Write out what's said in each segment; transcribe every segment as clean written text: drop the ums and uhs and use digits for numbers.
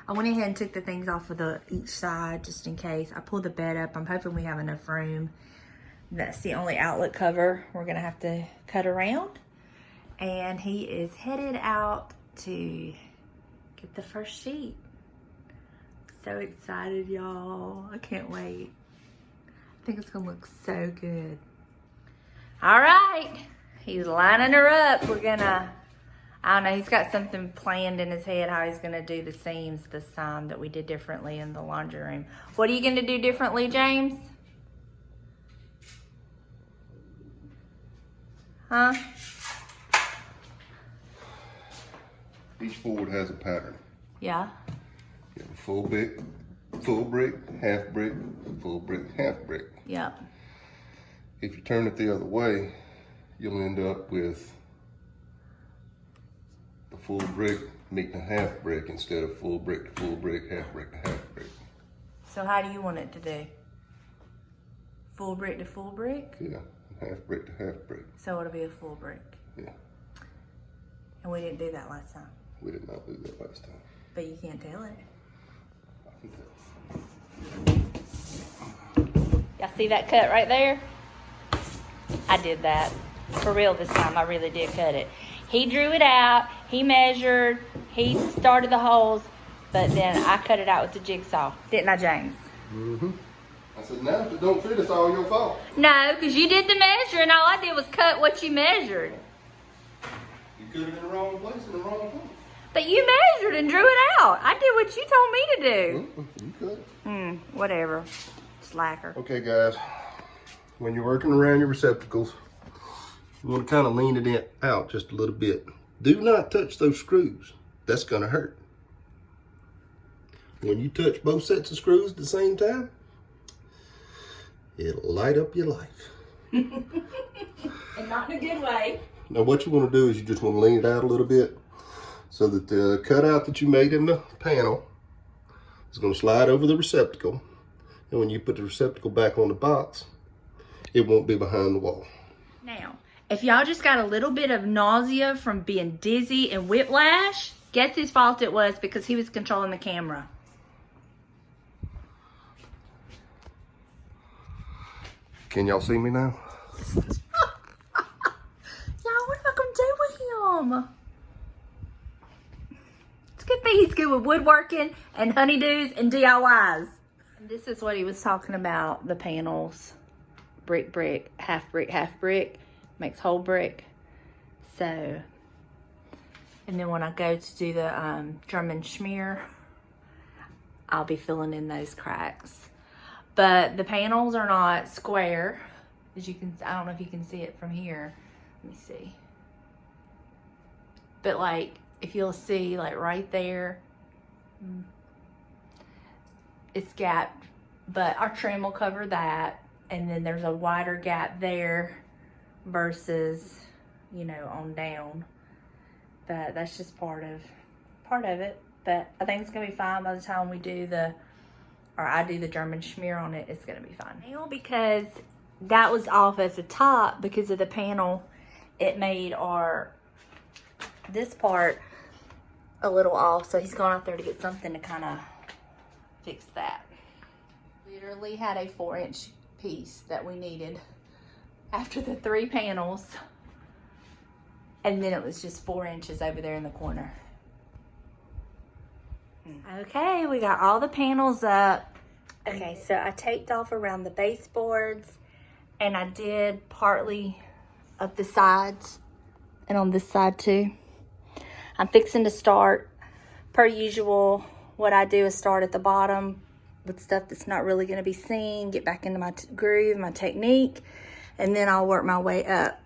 I went ahead and took the things off of each side just in case. I pulled the bed up. I'm hoping we have enough room. That's the only outlet cover we're gonna have to cut around. And he is headed out to get the first sheet. So excited, y'all. I can't wait. I think it's gonna look so good. All right, he's lining her up. We're gonna, I don't know, he's got something planned in his head how he's gonna do the seams this time that we did differently in the laundry room. What are you gonna do differently, James? Huh? Each board has a pattern. Yeah. You have a full brick, half brick, full brick, half brick. Yep. If you turn it the other way, you'll end up with the full brick meeting a half brick instead of full brick to full brick, half brick to half brick. So how do you want it to do? Full brick to full brick? Yeah, half brick to half brick. So it'll be a full brick. Yeah. And we didn't do that last time. We did not do that last time. But you can't tell it. Y'all see that cut right there? I did that. For real this time, I really did cut it. He drew it out, he measured, he started the holes, but then I cut it out with the jigsaw. Didn't I, James? Mm-hmm. I said, now if it don't fit, it's all your fault. No, because you did the measuring. All I did was cut what you measured. You cut it in the wrong place in the wrong place. But you measured and drew it out. I did what you told me to do. You cut it. Whatever. Slacker. Okay, guys. When you're working around your receptacles, you want to kind of lean it out just a little bit. Do not touch those screws. That's going to hurt. When you touch both sets of screws at the same time, it'll light up your life. And not in a good way. Now what you want to do is you just want to lean it out a little bit so that the cutout that you made in the panel is going to slide over the receptacle. And when you put the receptacle back on the box, it won't be behind the wall. Now, if y'all just got a little bit of nausea from being dizzy and whiplash, guess whose fault it was, because he was controlling the camera. Can y'all see me now? Y'all, what am I gonna do with him? It's a good thing he's good with woodworking and honeydews and DIYs. And this is what he was talking about, the panels. Brick, brick, half brick, makes whole brick. So, and then when I go to do the German schmear, I'll be filling in those cracks. But the panels are not square, as you can, I don't know if you can see it from here. Let me see. But like, if you'll see, like right there, it's gapped, but our trim will cover that. And then there's a wider gap there versus, you know, on down. But that's just part of it. But I think it's gonna be fine by the time we do I do the German schmear on it. It's gonna be fine. Now, because that was off at the top because of the panel, it made this part a little off. So he's gone out there to get something to kind of fix that. Literally had a 4-inch piece that we needed after the 3 panels, and then it was just 4 inches over there in the corner. Okay, we got all the panels up. Okay, so I taped off around the baseboards, and I did partly of the sides and on this side too. I'm fixing to start, per usual, what I do is start at the bottom with stuff that's not really going to be seen, get back into my groove, my technique, and then I'll work my way up.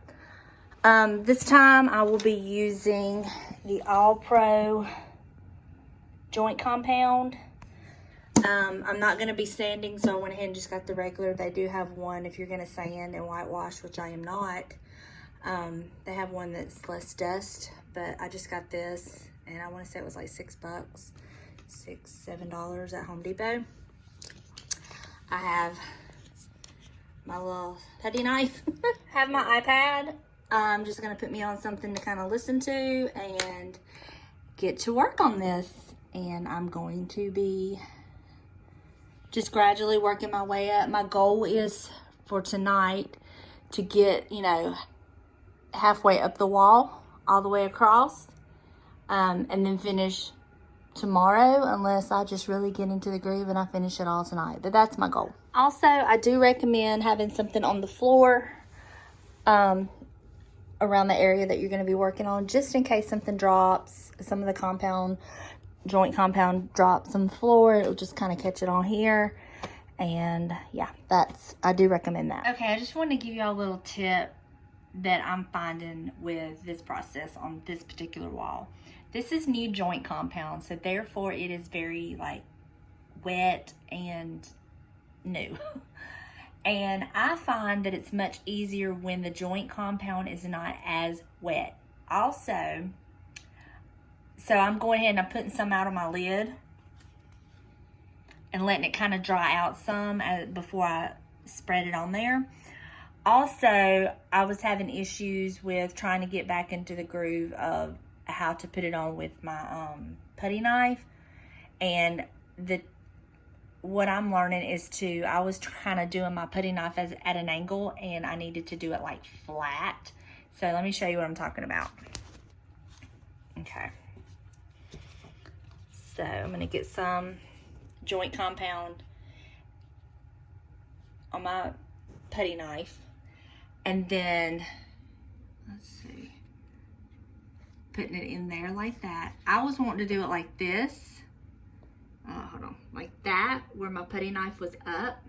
This time I will be using the All Pro joint compound. I'm not going to be sanding, so I went ahead and just got the regular. They do have one if you're going to sand and whitewash, which I am not. They have one that's less dust, but I just got this, and I want to say it was like $6, $7 at Home Depot. I have my little putty knife. Have my iPad. I'm just going to put me on something to kind of listen to, and get to work on this. And I'm going to be just gradually working my way up. My goal is for tonight to get, you know, halfway up the wall, all the way across, and then finish tomorrow, unless I just really get into the groove and I finish it all tonight. But that's my goal. Also, I do recommend having something on the floor around the area that you're going to be working on, just in case something drops. Some of the joint compound drops on the floor. It'll just kind of catch it on here. And yeah, I do recommend that. Okay, I just wanted to give y'all a little tip that I'm finding with this process on this particular wall. This is new joint compound, so therefore it is very like wet and new. And I find that it's much easier when the joint compound is not as wet. Also, so I'm going ahead and I'm putting some out on my lid and letting it kind of dry out some before I spread it on there. Also, I was having issues with trying to get back into the groove of how to put it on with my putty knife. And what I'm learning is I was kind of doing my putty knife at an angle, and I needed to do it like flat. So let me show you what I'm talking about. Okay. So I'm going to get some joint compound on my putty knife, and then let's see, putting it in there like that. I was wanting to do it like this, hold on, like that, where my putty knife was up,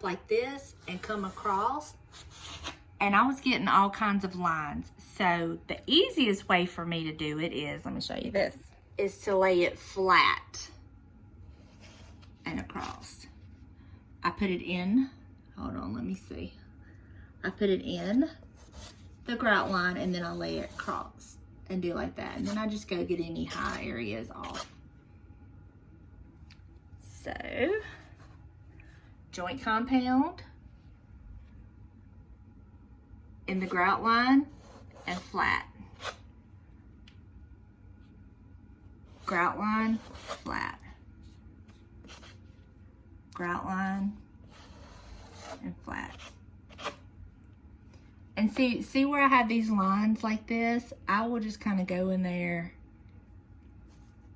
like this, and come across, and I was getting all kinds of lines. So the easiest way for me to do it is, let me show you this, is to lay it flat and across. I put it in, hold on, let me see. I put it in the grout line, and then I lay it across and do like that. And then I just go get any high areas off. So, joint compound in the grout line and flat. Grout line, flat. Grout line and flat. And see where I have these lines like this? I will just kind of go in there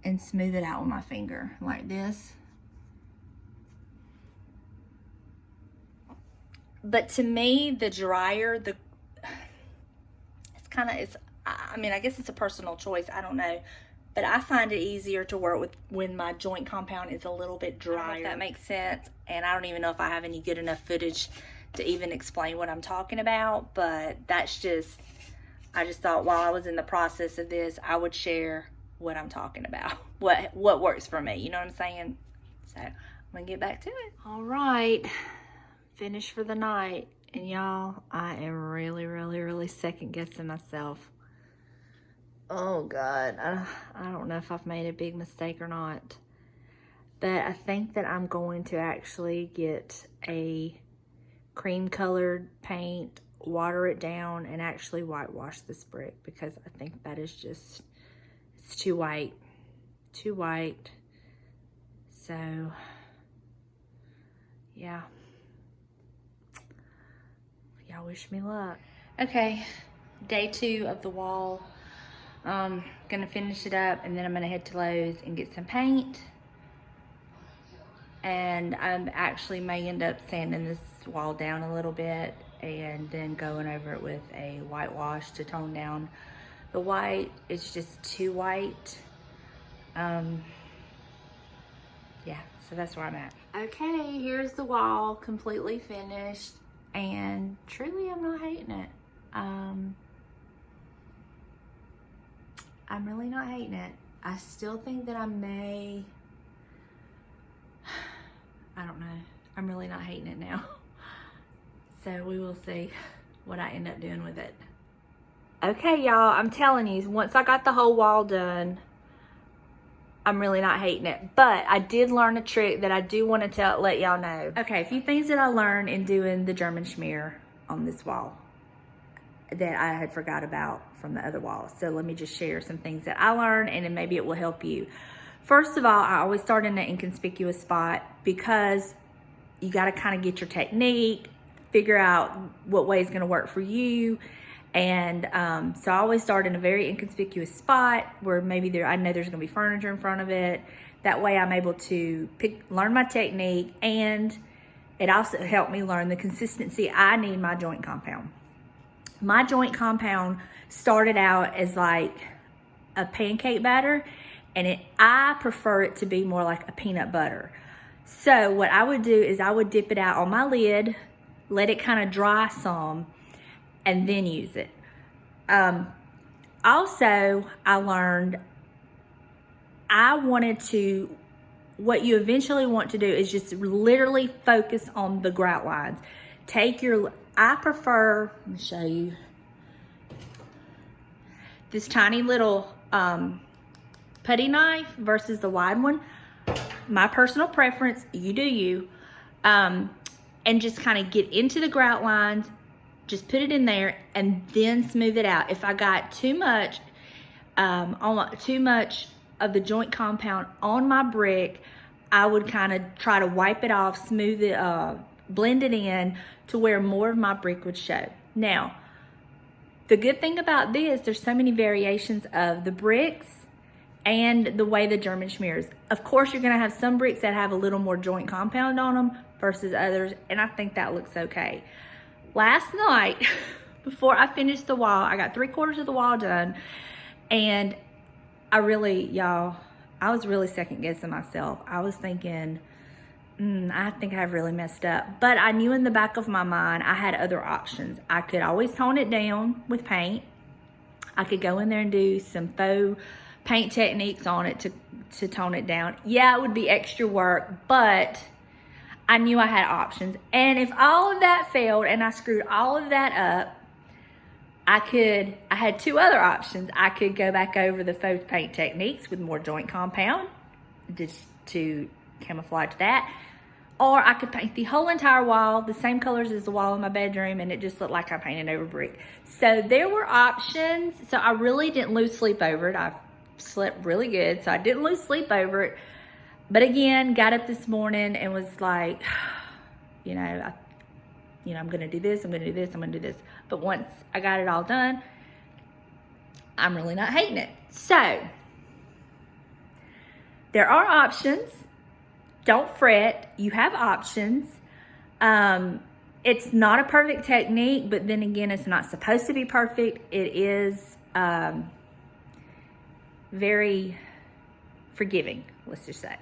and smooth it out with my finger like this. But to me, the drier, I mean, I guess it's a personal choice, I don't know. But I find it easier to work with when my joint compound is a little bit drier. If that makes sense. And I don't even know if I have any good enough footage to even explain what I'm talking about. But that's just, I just thought while I was in the process of this, I would share what I'm talking about. What works for me, you know what I'm saying? So I'm gonna get back to it. All right, finished for the night. And y'all, I am really, really, really second guessing myself. Oh God, I don't know if I've made a big mistake or not, but I think that I'm going to actually get a cream colored paint, water it down, and actually whitewash this brick, because I think that is just, it's too white. So yeah, y'all wish me luck. Okay, day 2 of the wall. Gonna finish it up, and then I'm gonna head to Lowe's and get some paint. And I actually may end up sanding this wall down a little bit and then going over it with a whitewash to tone down the white. It's just too white. Yeah, so that's where I'm at. Okay, here's the wall completely finished, and truly I'm not hating it. I'm really not hating it. I still think that I may, I don't know. I'm really not hating it now. So we will see what I end up doing with it. Okay, y'all, I'm telling you, once I got the whole wall done, I'm really not hating it. But I did learn a trick that I do want to let y'all know. Okay, a few things that I learned in doing the German smear on this wall. that I had forgot about from the other wall. So let me just share some things that I learned, and then maybe it will help you. First of all, I always start in an inconspicuous spot because you got to kind of get your technique, figure out what way is going to work for you. And so I always start in a very inconspicuous spot where maybe I know there's going to be furniture in front of it. That way I'm able to learn my technique, and it also helped me learn the consistency I need my joint compound. My joint compound started out as like a pancake batter, and I prefer it to be more like a peanut butter. So what I would do is I would dip it out on my lid, let it kind of dry some, and then use it. Also, I learned what you eventually want to do is just literally focus on the grout lines. I prefer, let me show you, this tiny little putty knife versus the wide one. My personal preference, you do you, and just kind of get into the grout lines, just put it in there and then smooth it out. If I got too much of the joint compound on my brick, I would kind of try to wipe it off, smooth it, blend it in to where more of my brick would show. Now, the good thing about this, there's so many variations of the bricks and the way the German smears. Of course, you're gonna have some bricks that have a little more joint compound on them versus others, and I think that looks okay. Last night, before I finished the wall, I got 3/4 of the wall done, and I was really second guessing myself. I was thinking, I think I've really messed up. But I knew in the back of my mind, I had other options. I could always tone it down with paint. I could go in there and do some faux paint techniques on it to tone it down. Yeah, it would be extra work, but I knew I had options. And if all of that failed and I screwed all of that up, I had two other options. I could go back over the faux paint techniques with more joint compound just to camouflage that. Or I could paint the whole entire wall the same colors as the wall in my bedroom, and it just looked like I painted over brick. So there were options. So I really didn't lose sleep over it. I slept really good, so I didn't lose sleep over it. But again, got up this morning and was like, I'm gonna do this, I'm gonna do this, I'm gonna do this. But once I got it all done, I'm really not hating it. So there are options. Don't fret, you have options. It's not a perfect technique, but then again, it's not supposed to be perfect. It is very forgiving, let's just say.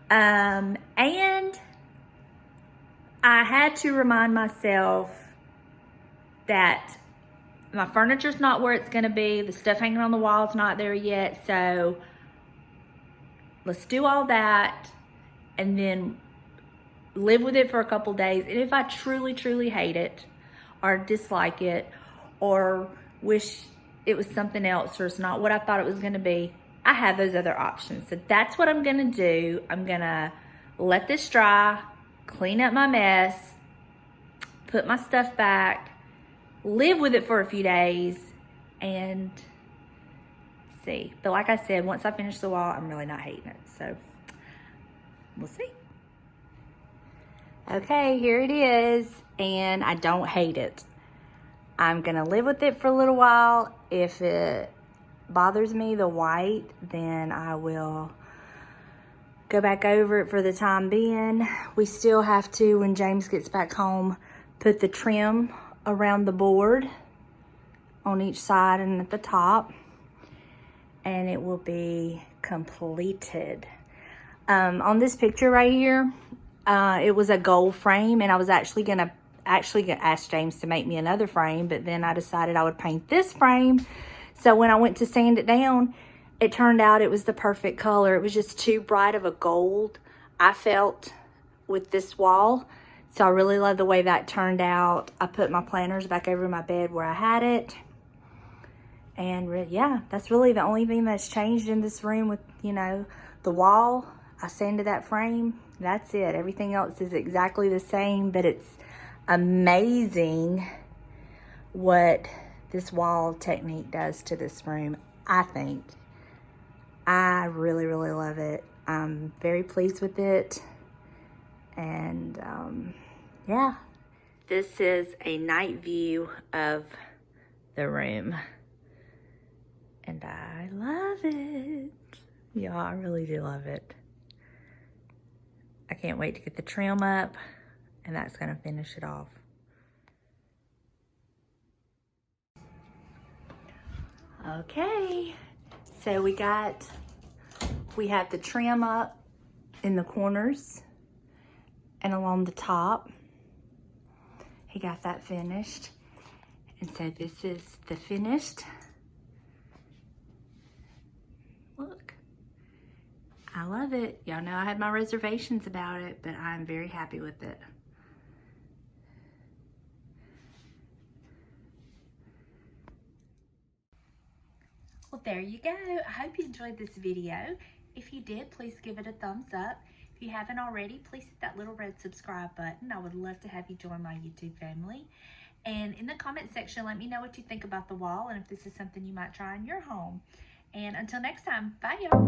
And I had to remind myself that my furniture's not where it's gonna be. The stuff hanging on the wall's not there yet. So let's do all that and then live with it for a couple days. And if I truly, truly hate it or dislike it or wish it was something else or it's not what I thought it was gonna be, I have those other options. So that's what I'm gonna do. I'm gonna let this dry, clean up my mess, put my stuff back, live with it for a few days, and see. But like I said, once I finish the wall, I'm really not hating it. So we'll see. Okay, here it is, and I don't hate it. I'm gonna live with it for a little while. If it bothers me, the white, then I will go back over it for the time being. We still have to, when James gets back home, put the trim around the board on each side and at the top, and it will be completed. On this picture right here, it was a gold frame, and I was actually gonna ask James to make me another frame, but then I decided I would paint this frame. So when I went to sand it down, it turned out it was the perfect color. It was just too bright of a gold, I felt, with this wall. So I really love the way that turned out. I put my planters back over my bed where I had it. And yeah, that's really the only thing that's changed in this room with, the wall. I sanded that frame. That's it. Everything else is exactly the same, but it's amazing what this wall technique does to this room, I think. I really, really love it. I'm very pleased with it. And yeah, this is a night view of the room. And I love it. Yeah, I really do love it. I can't wait to get the trim up, and that's gonna finish it off. Okay, so we have the trim up in the corners and along the top. He got that finished. And so this is the finished. Look, I love it. Y'all know I had my reservations about it, but I'm very happy with it. Well, there you go. I hope you enjoyed this video. If you did, please give it a thumbs up. If you haven't already, please hit that little red subscribe button. I would love to have you join my YouTube family. And in the comment section, let me know what you think about the wall and if this is something you might try in your home. And until next time, bye y'all.